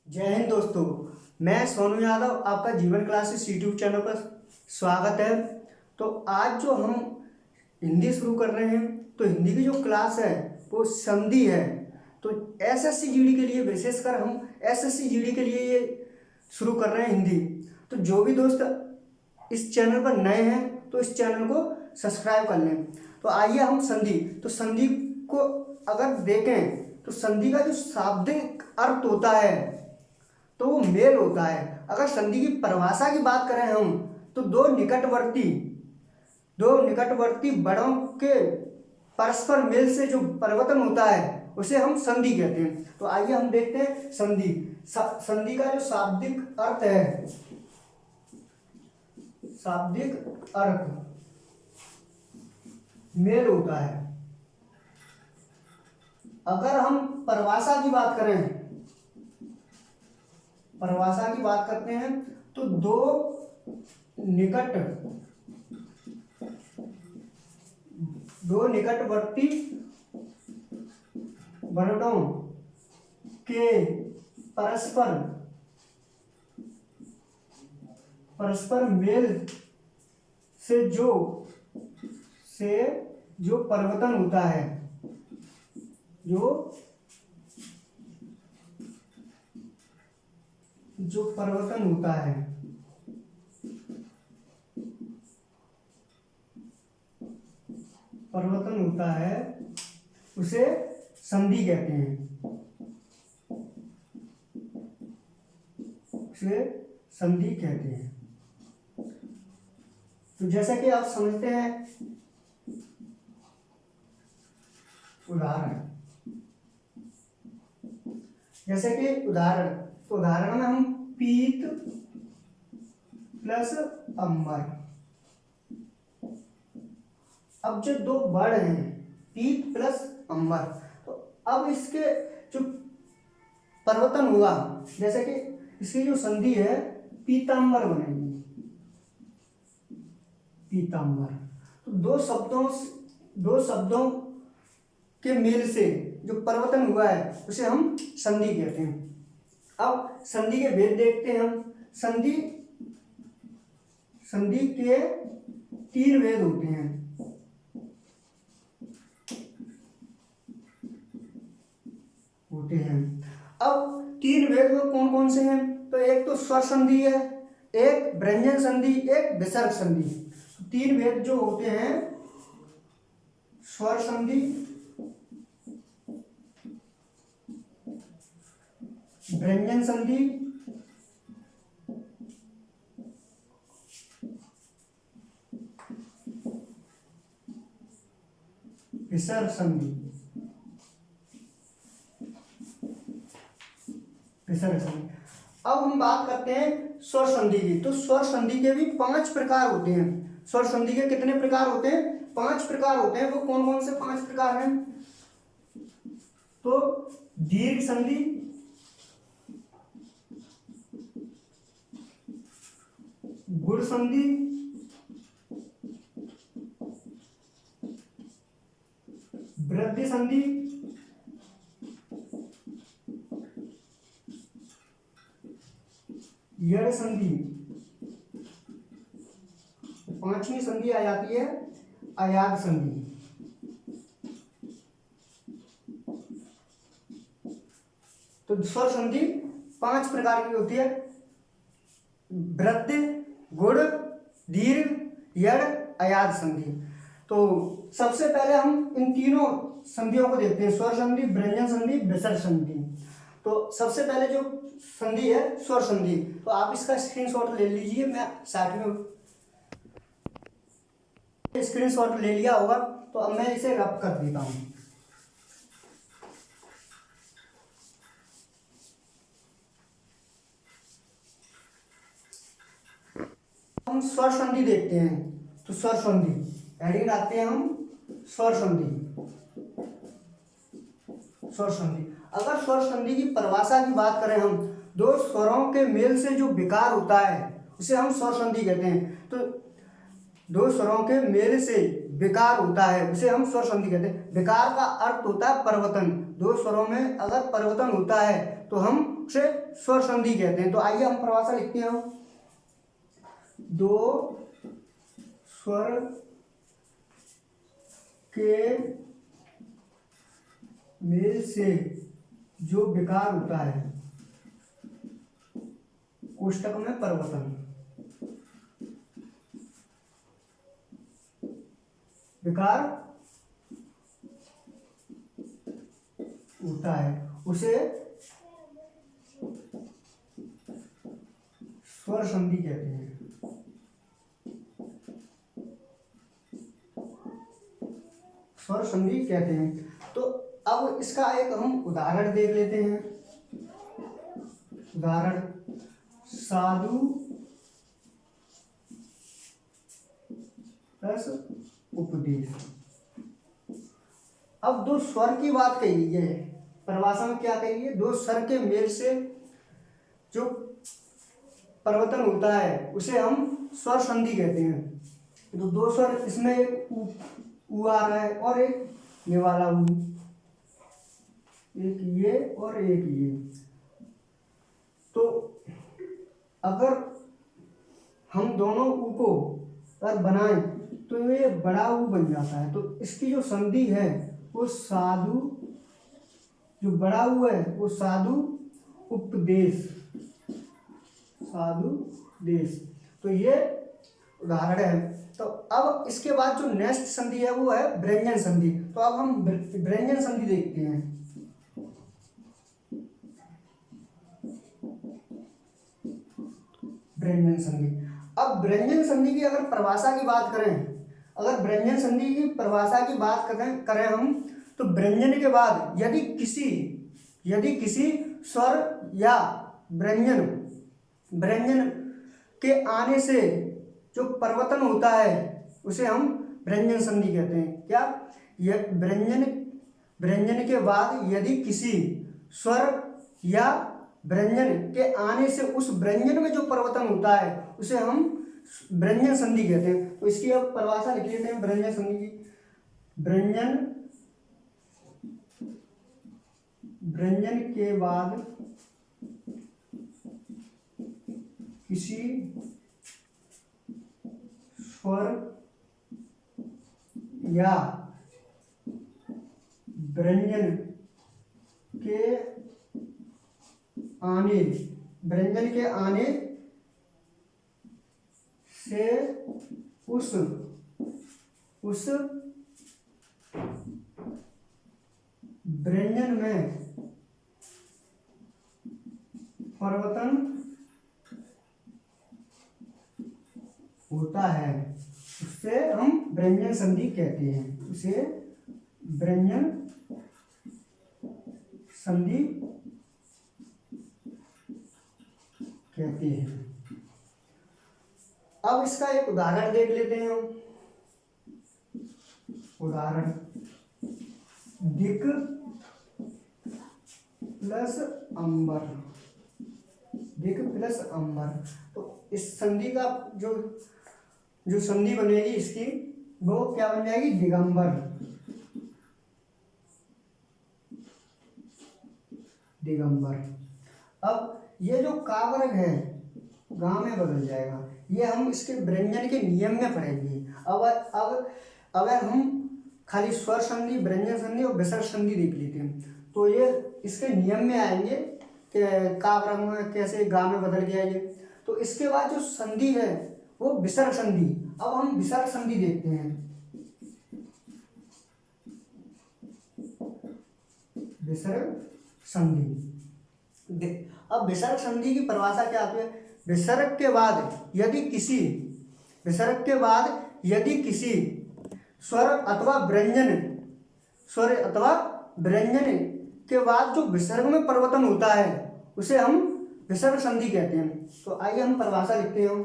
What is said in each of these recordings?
जय हिंद दोस्तों। मैं सोनू यादव, आपका जीवन क्लासेस यूट्यूब चैनल पर स्वागत है। तो आज जो हम हिंदी शुरू कर रहे हैं, तो हिंदी की जो क्लास है वो संधि है। तो एसएससी जीडी के लिए, विशेषकर हम एसएससी जीडी के लिए ये शुरू कर रहे हैं हिंदी। तो जो भी दोस्त इस चैनल पर नए हैं तो इस चैनल को सब्सक्राइब कर लें। तो आइए हम संधि को अगर देखें तो संधि का जो शाब्दिक अर्थ होता है तो वो मेल होता है। अगर संधि की परिभाषा की बात करें हम, तो दो निकटवर्ती बड़ों के परस्पर मेल से जो परिवर्तन होता है उसे हम संधि कहते हैं। तो आइए हम देखते हैं संधि का जो शाब्दिक अर्थ है। शाब्दिक अर्थ मेल होता है। अगर हम परिभाषा की बात करते हैं तो दो निकटवर्ती वर्णों के परस्पर मेल से जो परिवर्तन होता है, जो परिवर्तन होता है उसे संधि कहते हैं। तो जैसा कि आप समझते हैं, उदाहरण में हम पीत प्लस अम्बर। अब जो दो वर्ड हैं पीत प्लस अम्बर, तो अब इसके जो परिवर्तन हुआ, जैसे कि इसकी जो संधि है पीताम्बर बनेगी। पीताम्बर तो दो शब्दों के मेल से जो परिवर्तन हुआ है उसे हम संधि कहते हैं। अब संधि के भेद देखते हैं हम। संधि के तीन भेद होते हैं। अब तीन भेद में कौन कौन से हैं? तो एक तो स्वर संधि है, एक व्यंजन संधि, एक विसर्ग संधि। तीन भेद जो होते हैं, स्वर संधि, व्यंजन संधि, विसर्ग संधि। अब हम बात करते हैं स्वर संधि की। तो स्वर संधि के भी 5 प्रकार होते हैं। स्वर संधि के कितने प्रकार होते हैं? 5 प्रकार होते हैं। वो कौन कौन से 5 प्रकार हैं? तो दीर्घ संधि, गुण संधि, वृद्धि संधि, यड़ संधि, 5वीं संधि आ जाती है अयाद संधि। तो स्वर संधि 5 प्रकार की होती है: वृद्धि, गुण, दीर्घ, यड़, अयाद संधि। तो सबसे पहले हम इन तीनों संधियों को देखते हैं: स्वर संधि, व्यंजन संधि, विसर्ग संधि। तो सबसे पहले जो संधि है स्वर संधि, तो आप इसका स्क्रीनशॉट ले लीजिए। मैं साथ में स्क्रीनशॉट ले लिया होगा, तो अब मैं इसे रब कर देता हूं। हम स्वर संधि देखते हैं। तो स्वर संधि हेडिंग आते हैं हम स्वर संधि। अगर स्वर संधि की परिभाषा की बात करें हम, दो स्वरों के मेल से जो विकार होता है उसे हम स्वर संधि कहते हैं। तो दो स्वरों के मेल से विकार होता है उसे हम स्वर संधि कहते हैं। विकार का अर्थ होता है परिवर्तन। दो स्वरों में अगर परिवर्तन होता है तो हम उसे स्वर संधि कहते हैं। तो आइए हम परिभाषा लिखते हैं। दो स्वर के मेल से जो विकार होता है, कोष्टक में परिवर्तन, विकार होता है, उसे स्वर संधि कहते हैं। स्वर संधि कहते हैं। तो अब इसका एक हम उदाहरण देख लेते हैं। उदाहरण, साधु प्लस उपदेश। अब दो स्वर की बात कही है, परिभाषा में क्या कही है? दो स्वर के मेल से जो परिवर्तन होता है उसे हम स्वर संधि कहते हैं। तो दो स्वर, इसमें एक ऊ आ रहा है और एक ये वाला ऊ, एक ये और एक ये। तो अगर हम दोनों ऊ को अगर बनाएं तो ये बड़ा ऊ बन जाता है। तो इसकी जो संधि है वो साधु, जो बड़ा ऊ है वो साधु उपदेश, साधु देश। तो ये उदाहरण है। तो अब इसके बाद जो नेक्स्ट संधि है वो है व्यंजन संधि। तो अब हम व्यंजन संधि देखते हैं। व्यंजन संधि। अब व्यंजन संधि की अगर परिभाषा की बात करें, अगर व्यंजन संधि की परिभाषा की बात करें हम, तो व्यंजन के बाद यदि किसी स्वर या व्यंजन के आने से जो परिवर्तन होता है उसे हम व्यंजन संधि कहते हैं। क्या? यह व्यंजन के बाद यदि किसी स्वर या व्यंजन के आने से उस व्यंजन में जो परिवर्तन होता है उसे हम व्यंजन संधि कहते हैं। तो इसकी अब परिभाषा लिख लेते हैं व्यंजन संधि की। व्यंजन के बाद किसी स्वर या व्यंजन के आने से उस व्यंजन में परिवर्तन होता है उससे हम व्यंजन संधि कहते हैं। उसे व्यंजन संधि कहते हैं। अब इसका एक उदाहरण देख लेते हैं हम। उदाहरण, दिक प्लस अंबर। दिक प्लस अंबर। तो इस संधि का जो संधि बनेगी इसकी, वो क्या बन जाएगी? दिगंबर। दिगंबर। अब ये जो का वर्ग है गा में बदल जाएगा। ये हम इसके व्यंजन के नियम में पढ़ेंगे। अब अगर हम खाली स्वर संधि, व्यंजन संधि और विसर्ग संधि देख लेते हैं तो ये इसके नियम में आएंगे कि का वर्ग में कैसे गा में बदल गया ये। तो इसके बाद जो संधि है वो विसर्ग संधि। अब हम विसर्ग संधि देखते हैं। विसर्ग संधि। अब विसर्ग संधि की परिभाषा क्या आती है? विसर्ग के बाद यदि किसी स्वर अथवा व्यंजन के बाद जो विसर्ग में परिवर्तन होता है उसे हम विसर्ग संधि कहते हैं। तो आइए हम परिभाषा लिखते हैं।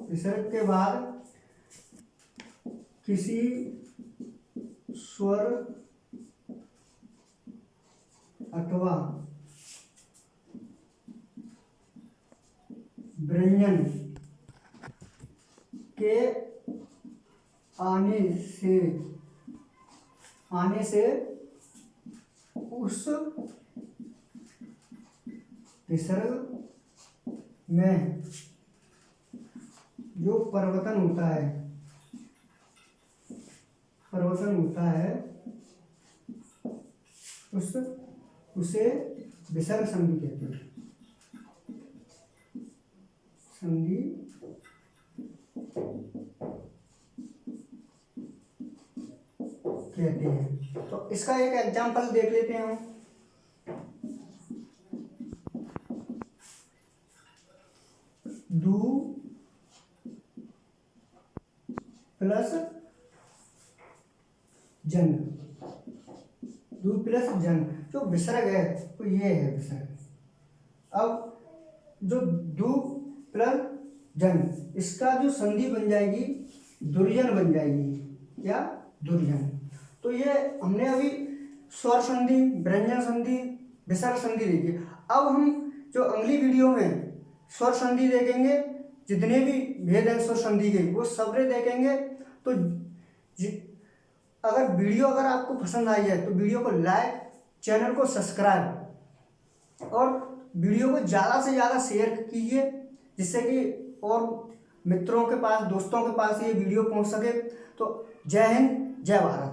विसर्ग के बाद किसी स्वर अथवा व्यंजन के आने से उस विसर्ग में जो परिवर्तन होता है उसे विसर्ग संधि कहते हैं। संधि कहते हैं। तो इसका एक एग्जांपल देख लेते हैं हम। दू प्लस जन, दू प्लस जन जो विसर्ग है तो ये है विसर्ग। अब जो दू प्लस जन, इसका जो संधि बन जाएगी दुर्जन बन जाएगी या दुर्जन। तो ये हमने अभी स्वर संधि, व्यंजन संधि, विसर्ग संधि देखी। अब हम जो अगली वीडियो में स्वर संधि देखेंगे, जितने भी भेद हैं स्वर संधि के वो सबरे देखेंगे। तो अगर आपको पसंद आई है तो वीडियो को लाइक, चैनल को सब्सक्राइब और वीडियो को ज़्यादा से ज़्यादा शेयर कीजिए, जिससे कि और मित्रों के पास, दोस्तों के पास ये वीडियो पहुंच सके। तो जय हिंद, जय भारत।